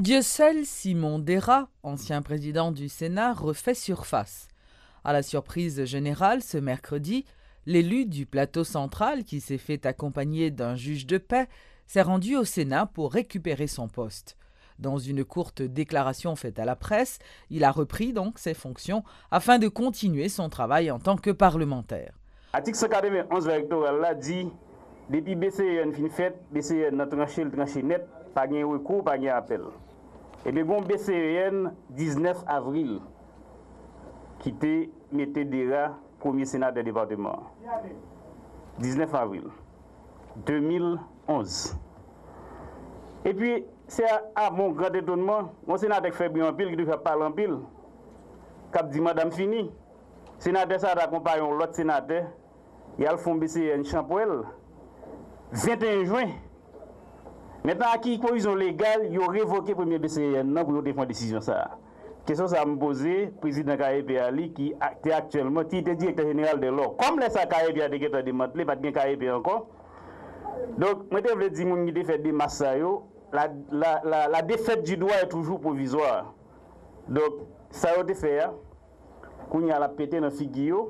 Dieu seul, Simon Dera, ancien président du Sénat, refait surface. À la surprise générale, ce mercredi, l'élu du plateau central, qui s'est fait accompagner d'un juge de paix, s'est rendu au Sénat pour récupérer son poste. Dans une courte déclaration faite à la presse, il a repris donc ses fonctions afin de continuer son travail en tant que parlementaire. Article 191 électoral là dit depuis BCN fin fait, BCN a tranché le tranché net, pas de recours, pas de appel. Et le bon BCN 19 avril qui était metté Dera premier sénat du département. 19 avril 2011. Et puis c'est à mon grand étonnement, mon sénateur fait bien en pile, qui doit parler en pile. Cap dit madame fini. Sénateur ça accompagne l'autre sénateur. Il y a le fond BCN Champoel. 21 juin. Maintenant, à qui provision légale, il a révoqué le premier BCN pour défendre décision ça. Question ça me poser, président KEP Ali, qui est actuellement directeur général de l'or. Comme les KEP a été démantelé, pas de KEP encore. Donc, je veux dire que les fait des masses, la défaite du droit est toujours provisoire. Donc, ça a été fait, qu'on y a la pété dans la figure,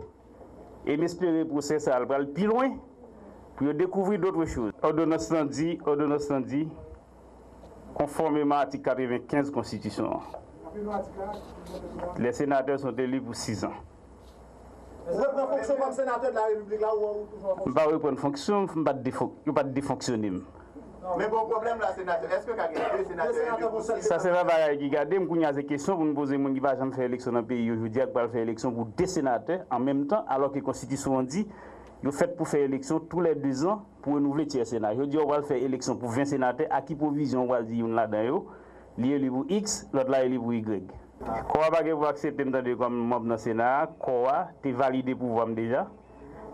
et m'espérer pour ça, ça va aller plus loin, pour découvrir d'autres choses. Ordonnance dit, conformément à l'article 95 de la Constitution, les sénateurs sont élus pour 6 ans. Vous reprenez fonction comme sénateur de la République là ou toujours? Je ne vais pas reprendre fonction, je ne vais pas défonctionner. Mais bon problème là, sénateur, est-ce que vous avez des sénateurs? Ça, c'est pas qui garde. Je a des questions pour me poser, je ne vais pas faire élection dans le pays. Je dis que je vais faire élection pour des sénateurs en même temps, alors que la Constitution dit vous faites pour faire élection tous les 2 ans pour renouveler le Sénat. Je dis on va faire élection pour 20 sénateurs, à qui provision on va dire là-dedans, lié pour X, l'autre là est pour Y. Quoi pas que vous acceptez comme membre dans le Sénat, quoi, tu es validé pour vous déjà.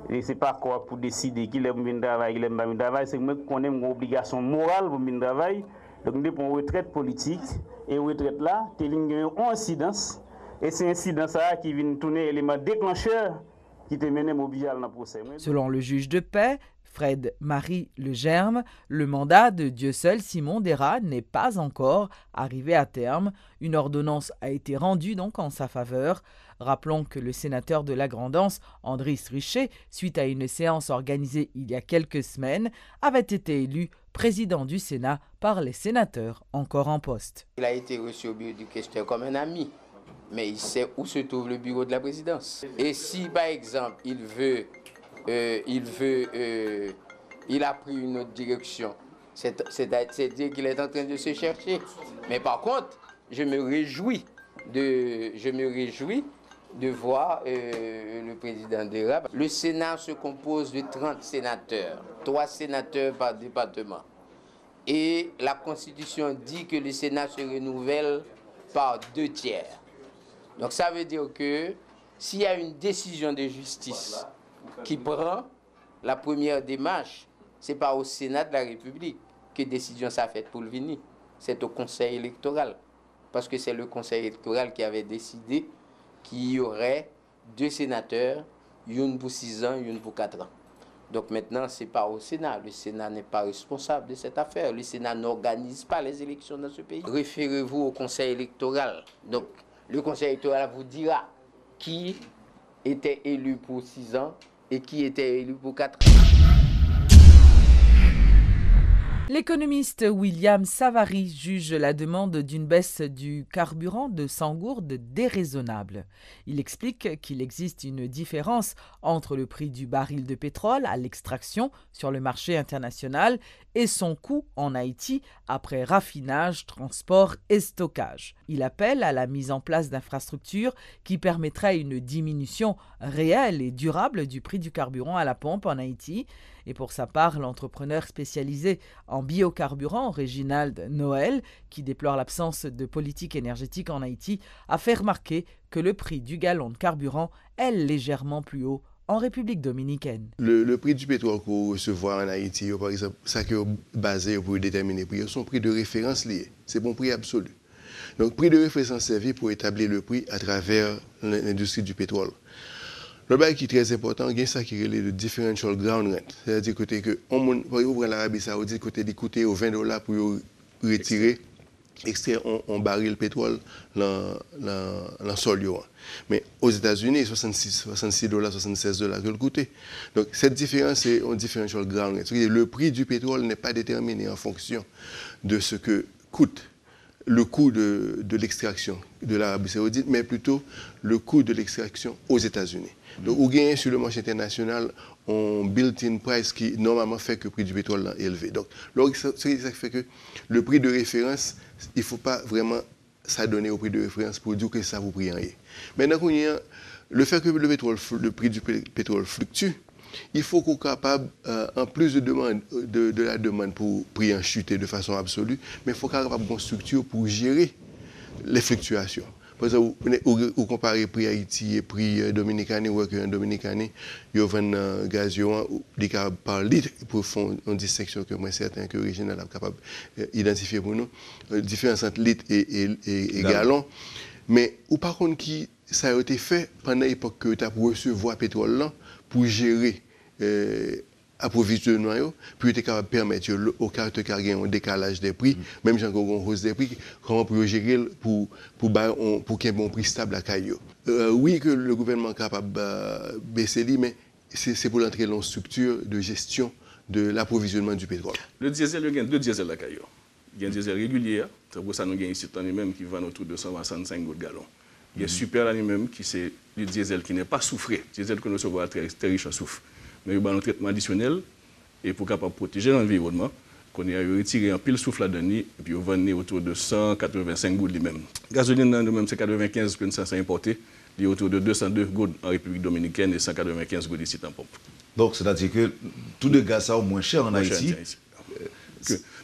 Et ce n'est pas quoi pour décider qui aime bien travail, qui aime pas bien travail, c'est que qu'on a une obligation morale pour bien travail. Donc nous avons une retraite politique et retraite là, tu as une incidence et c'est incidence là qui vient tourner l'élément déclencheur qui te mène au dans le procès. Selon le juge de paix, Fred Marie Legerme, le mandat de Dieu seul Simon Dera n'est pas encore arrivé à terme. Une ordonnance a été rendue donc en sa faveur. Rappelons que le sénateur de la Grand'Anse, Andriss Richer, suite à une séance organisée il y a quelques semaines, avait été élu président du Sénat par les sénateurs encore en poste. Il a été reçu au bureau du questeur comme un ami, mais il sait où se trouve le bureau de la présidence. Et si par exemple il a pris une autre direction, c'est-à-dire qu'il est en train de se chercher. Mais par contre, je me réjouis de voir le président Dera. Le Sénat se compose de 30 sénateurs, 3 sénateurs par département. Et la Constitution dit que le Sénat se renouvelle par 2 tiers. Donc ça veut dire que s'il y a une décision de justice qui prend la première démarche, ce n'est pas au Sénat de la République que décision ça fait pour le venir. C'est au Conseil électoral. Parce que c'est le Conseil électoral qui avait décidé qu'il y aurait 2 sénateurs, une pour 6 ans, une pour 4 ans. Donc maintenant, ce n'est pas au Sénat. Le Sénat n'est pas responsable de cette affaire. Le Sénat n'organise pas les élections dans ce pays. Référez-vous au Conseil électoral. Donc le Conseil électoral vous dira qui était élu pour 6 ans et qui était élu pour 4 ans. L'économiste William Savary juge la demande d'une baisse du carburant de 100 gourdes déraisonnable. Il explique qu'il existe une différence entre le prix du baril de pétrole à l'extraction sur le marché international et son coût en Haïti après raffinage, transport et stockage. Il appelle à la mise en place d'infrastructures qui permettraient une diminution réelle et durable du prix du carburant à la pompe en Haïti. Et pour sa part, l'entrepreneur spécialisé en biocarburant, Réginald Noël, qui déplore l'absence de politique énergétique en Haïti, a fait remarquer que le prix du gallon de carburant est légèrement plus haut en République dominicaine. Le prix du pétrole qu'on recevoir en Haïti, par exemple, ça qui est basé pour déterminer le prix, son prix de référence lié. C'est bon prix absolu. Donc, prix de référence servi pour établir le prix à travers l'industrie du pétrole. Le bail qui est très important, il y a ça qui est le differential ground rent. C'est-à-dire que on prend l'Arabie Saoudite côté de coûter aux $20 pour retirer extraire un baril de pétrole dans le sol. Mais aux États-Unis, 66 dollars, 76 dollars que le coûtait. Donc cette différence est une différence grande. Le prix du pétrole n'est pas déterminé en fonction de ce que coûte le coût de l'extraction de l'Arabie Saoudite, mais plutôt le coût de l'extraction aux États-Unis. Donc, vous gagnez sur le marché international un built-in price qui normalement fait que le prix du pétrole est élevé. Donc, ça fait que le prix de référence, il ne faut pas vraiment s'adonner au prix de référence pour dire que ça vous prix en est. Maintenant, le fait que le prix du pétrole fluctue, il faut qu'on soit capable, en plus de la demande pour prix en chuter de façon absolue, mais il faut qu'on soit capable de structure pour gérer les fluctuations. Par exemple, vous comparez prix Haïti et prix dominicain, ou que en dominicain, il y a un gaz par litre pour faire une distinction que moi certain que Régional est capable d'identifier pour nous, différence entre litre et gallon. Mais ou par contre, ça a été fait pendant l'époque que tu as recevoir pétrole là, pour gérer approvisionnement, puis tu es capable de permettre au caractère un décalage des prix, même si on a une hausse des prix, comment pour gérer pour qu'il y ait un bon prix stable à Caillou. Oui, que le gouvernement est capable de baisser, mais c'est pour l'entrée dans une structure de gestion de l'approvisionnement du pétrole. Le diesel, il y a deux diesels à Caillou. Il y a un diesel régulier, c'est pour ça que nous avons ici même qui vend autour de 165 gallons. Il y a super même qui c'est le diesel qui n'est pas soufré. Le diesel que nous recevons très riche en soufre. Mais il y a un traitement additionnel et pour capable protéger l'environnement, qu'on a retiré un pile souffle là-dedans et puis on vend autour de 185 gouttes lui-même. Gasoline, nous-mêmes, c'est 95 que nous sommes importés. Il y a autour de 202 gouttes en République dominicaine et 195 gouttes ici en pompe. Donc, c'est-à-dire que tout le gaz est moins cher en Haïti.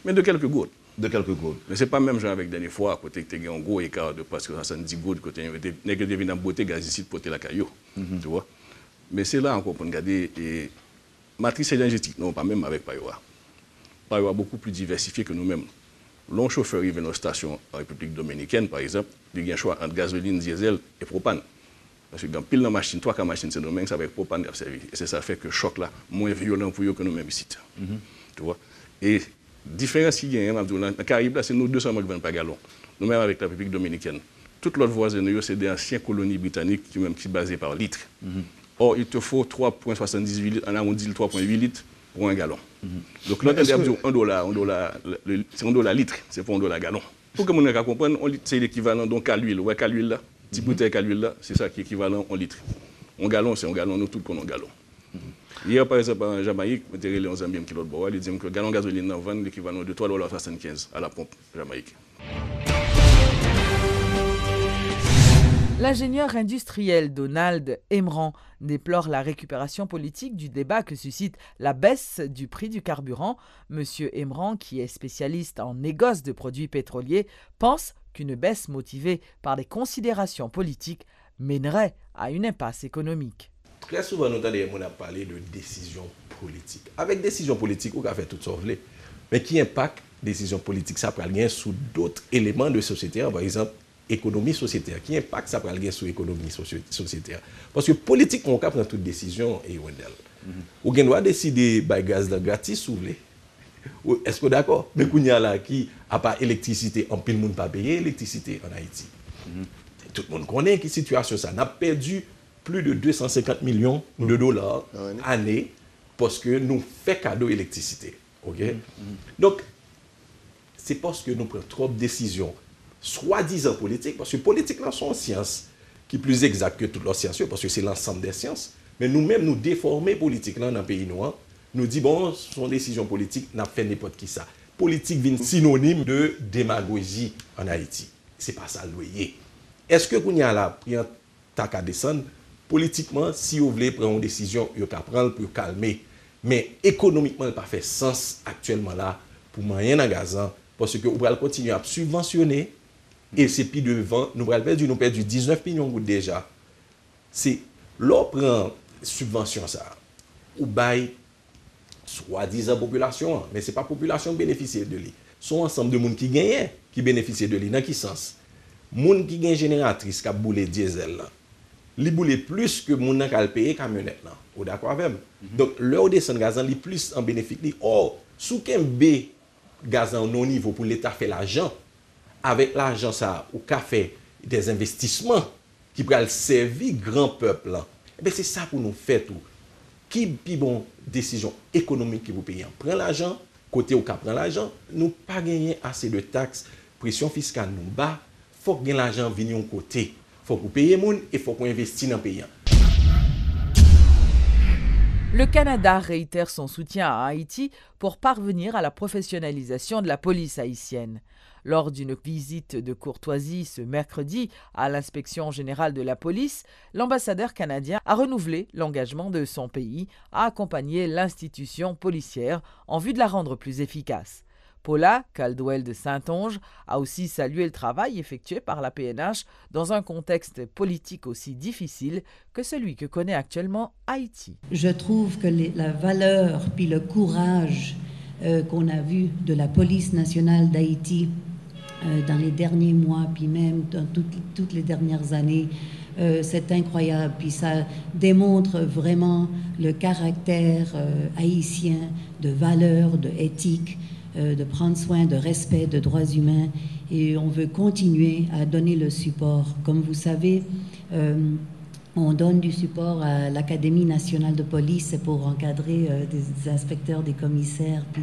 Mais de quelques gouttes. De quelques gouttes. Mais ce n'est pas même genre avec la dernière fois, côté que tu as un gros écart de presque 70 gouttes, côté que tu viens d'emboîter gaz ici pour porter la caillou. Tu vois? Mais c'est là encore pour regarder. Et matrice énergétique, non, pas même avec Payoa. Payoa est beaucoup plus diversifié que nous-mêmes. L'on chauffeur arrive à nos stations en République dominicaine, par exemple, il y a un choix entre gasoline, diesel et propane. Parce que dans pile de machine, 3 machines, c'est nous-mêmes, ça avec propane à servir. Et c'est ça fait que le choc là, moins violent pour eux que nous-mêmes ici. Tu vois? Et différence qu'il y a dans le Caraïbe, c'est nous 200 qui vendent par gallon. Nous-mêmes avec la République dominicaine. Toutes l'autre voisine, c'est des anciennes colonies britanniques qui sont basées par litre. Or, il te faut 3,78 litres, on arrondit 3,8 litres pour un gallon. Donc là, c'est $1 litre, c'est pas $1 gallon. Pour que vous compreniez, c'est l'équivalent donc à l'huile. Ouais, qu'à l'huile là, petit bouteille à l'huile là, c'est ça qui est équivalent en litre. Un gallon, c'est un gallon, nous tous connaissons un gallon. Hier, par exemple, en Jamaïque, je suis allé en Zambie, qui l'autre bois, il dit que le gallon gasoline vend l'équivalent de $3,75 à la pompe Jamaïque. L'ingénieur industriel Donald Emran déplore la récupération politique du débat que suscite la baisse du prix du carburant. Monsieur Emran, qui est spécialiste en négoce de produits pétroliers, pense qu'une baisse motivée par des considérations politiques mènerait à une impasse économique. Très souvent, nous avons parlé de décision politique. Avec décision politique, on a fait tout ça. Mais qui impacte décision politique, ça peut aller sur d'autres éléments de société, par exemple, économie sociétaire, qui impacte ça peut aller sur l'économie sociétaire. Parce que politiquement, on peut prendre toute décision et on doit décider de gaz gratis, si vous voulez. Est-ce que d'accord? Mais il y a là qui n'a pas d'électricité, en pile monde pas payer l'électricité en Haïti. Tout le monde connaît que situation ça. On a perdu plus de 250 millions de dollars année parce que nous faisons cadeau d'électricité. Donc, c'est parce que nous prenons trop de décisions, soi-disant politiques, parce que politique, là, sont sciences qui est plus exact que toutes les sciences, parce que c'est l'ensemble des sciences. Mais nous-mêmes, nous déformons politique là dans le pays noir. Nous disons, bon, son décision politique n'a fait n'importe qui ça. Politique vient synonyme de démagogie en Haïti. Ce n'est pas ça le loyer. Est-ce que vous avez là, pris un tac à descendre? Politiquement, si vous voulez prendre une décision, vous pouvez prendre pour calmer. Mais économiquement, il n'a pas fait sens actuellement là pour moyen en gazan. Parce que vous allez continuer à subventionner. Et c'est plus devant, nous allons perdre 19 millions de gouttes déjà. C'est l'on prend subvention ça. Ou bail soi-disant population, mais ce n'est pas la population qui bénéficie de lui. C'est un ensemble de monde qui gagne, qui bénéficie de lui. Dans quel sens? Monde qui gagne génératrice qui a boulé diesel là. Li boule plus que moun nan kal paye camionnette là. Ou d'accord avec? Donc leur descend gazan li plus en bénéfice li. Or, sous kembe gazan non niveau pour l'état fait l'argent avec l'argent ça, ou qu'a fait des investissements qui pourraient servir grand peuple là. Eh bien, c'est ça pour nous faire tout. Qui plus bon décision économique qui vous payez? Prends l'argent, côté où prend l'argent, nous pas gagner assez de taxes, pression fiscale nous bas, faut que l'argent vienne de côté. Faut que vous payiez moun et faut qu'on investisse dans le pays. Le Canada réitère son soutien à Haïti pour parvenir à la professionnalisation de la police haïtienne. Lors d'une visite de courtoisie ce mercredi à l'inspection générale de la police, l'ambassadeur canadien a renouvelé l'engagement de son pays à accompagner l'institution policière en vue de la rendre plus efficace. Paula Caldwell de Saint-Onge a aussi salué le travail effectué par la PNH dans un contexte politique aussi difficile que celui que connaît actuellement Haïti. Je trouve que la valeur puis le courage qu'on a vu de la police nationale d'Haïti dans les derniers mois, puis même dans toutes les dernières années, c'est incroyable. Puis ça démontre vraiment le caractère haïtien de valeur, de éthique, de prendre soin, de respect, de droits humains. Et on veut continuer à donner le support. Comme vous savez, on donne du support à l'Académie nationale de police, c'est pour encadrer des inspecteurs, des commissaires, puis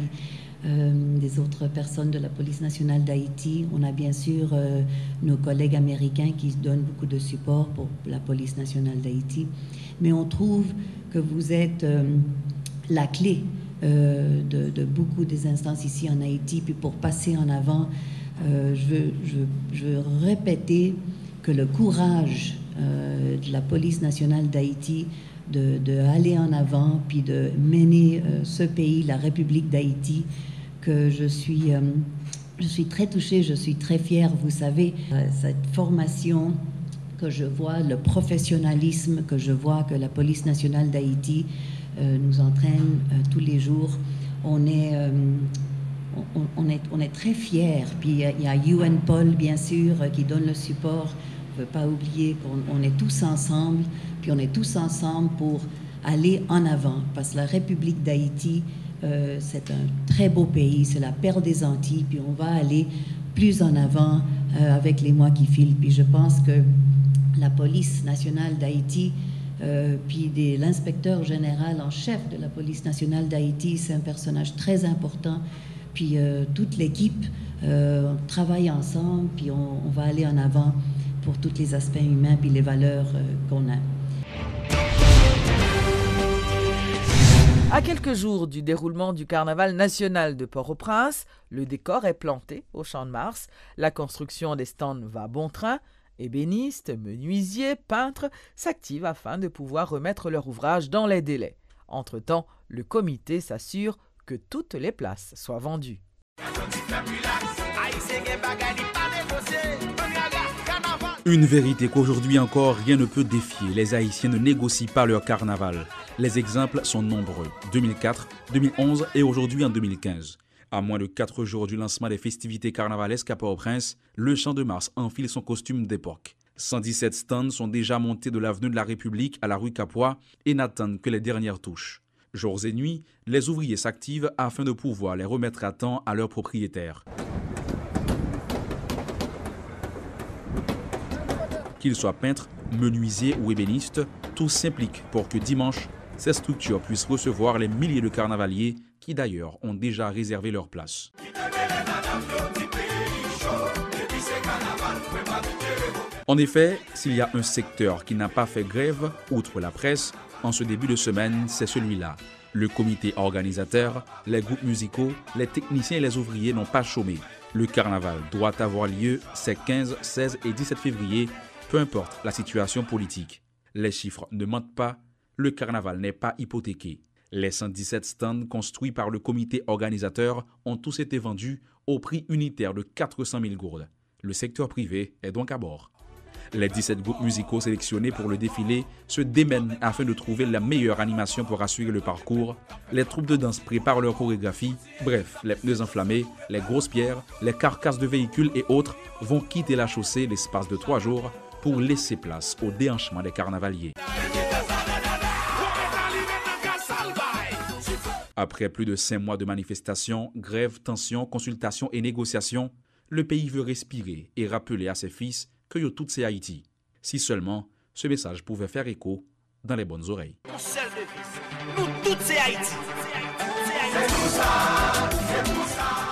des autres personnes de la police nationale d'Haïti. On a bien sûr nos collègues américains qui donnent beaucoup de support pour la police nationale d'Haïti. Mais on trouve que vous êtes la clé de beaucoup des instances ici en Haïti. Puis pour passer en avant, je veux répéter que le courage de la police nationale d'Haïti de aller en avant puis de mener ce pays, la République d'Haïti, que je suis très touchée, je suis très fière. Vous savez, cette formation que je vois, le professionnalisme que je vois que la police nationale d'Haïti nous entraîne tous les jours. On est très fiers. Puis il y a UN Paul, bien sûr, qui donne le support. On ne peut pas oublier qu'on est tous ensemble, puis on est tous ensemble pour aller en avant. Parce que la République d'Haïti, c'est un très beau pays, c'est la perle des Antilles, puis on va aller plus en avant avec les mois qui filent. Puis je pense que la police nationale d'Haïti, puis l'inspecteur général en chef de la police nationale d'Haïti, c'est un personnage très important. Puis toute l'équipe travaille ensemble, puis on va aller en avant pour tous les aspects humains puis les valeurs qu'on a. À quelques jours du déroulement du carnaval national de Port-au-Prince, le décor est planté au Champ de Mars. La construction des stands va bon train. Ébénistes, menuisiers, peintres s'activent afin de pouvoir remettre leur ouvrage dans les délais. Entre-temps, le comité s'assure que toutes les places soient vendues. Une vérité qu'aujourd'hui encore rien ne peut défier. Les Haïtiens ne négocient pas leur carnaval. Les exemples sont nombreux. 2004, 2011 et aujourd'hui en 2015. À moins de 4 jours du lancement des festivités carnavalesques à Port-au-Prince, le Champ de Mars enfile son costume d'époque. 117 stands sont déjà montés de l'avenue de la République à la rue Capois et n'attendent que les dernières touches. Jours et nuits, les ouvriers s'activent afin de pouvoir les remettre à temps à leurs propriétaires. Qu'ils soient peintres, menuisiers ou ébénistes, tous s'impliquent pour que dimanche, ces structures puissent recevoir les milliers de carnavaliers qui d'ailleurs ont déjà réservé leur place. En effet, s'il y a un secteur qui n'a pas fait grève, outre la presse, en ce début de semaine, c'est celui-là. Le comité organisateur, les groupes musicaux, les techniciens et les ouvriers n'ont pas chômé. Le carnaval doit avoir lieu ces 15, 16 et 17 février, peu importe la situation politique. Les chiffres ne mentent pas, le carnaval n'est pas hypothéqué. Les 117 stands construits par le comité organisateur ont tous été vendus au prix unitaire de 400 000 gourdes. Le secteur privé est donc à bord. Les 17 groupes musicaux sélectionnés pour le défilé se démènent afin de trouver la meilleure animation pour assurer le parcours. Les troupes de danse préparent leur chorégraphie. Bref, les pneus enflammés, les grosses pierres, les carcasses de véhicules et autres vont quitter la chaussée l'espace de 3 jours pour laisser place au déhanchement des carnavaliers. Après plus de 5 mois de manifestations, grèves, tensions, consultations et négociations, le pays veut respirer et rappeler à ses fils que yo tout c'est Haïti. Si seulement ce message pouvait faire écho dans les bonnes oreilles. Nous tous c'est Haïti. C'est tout ça, c'est tout ça.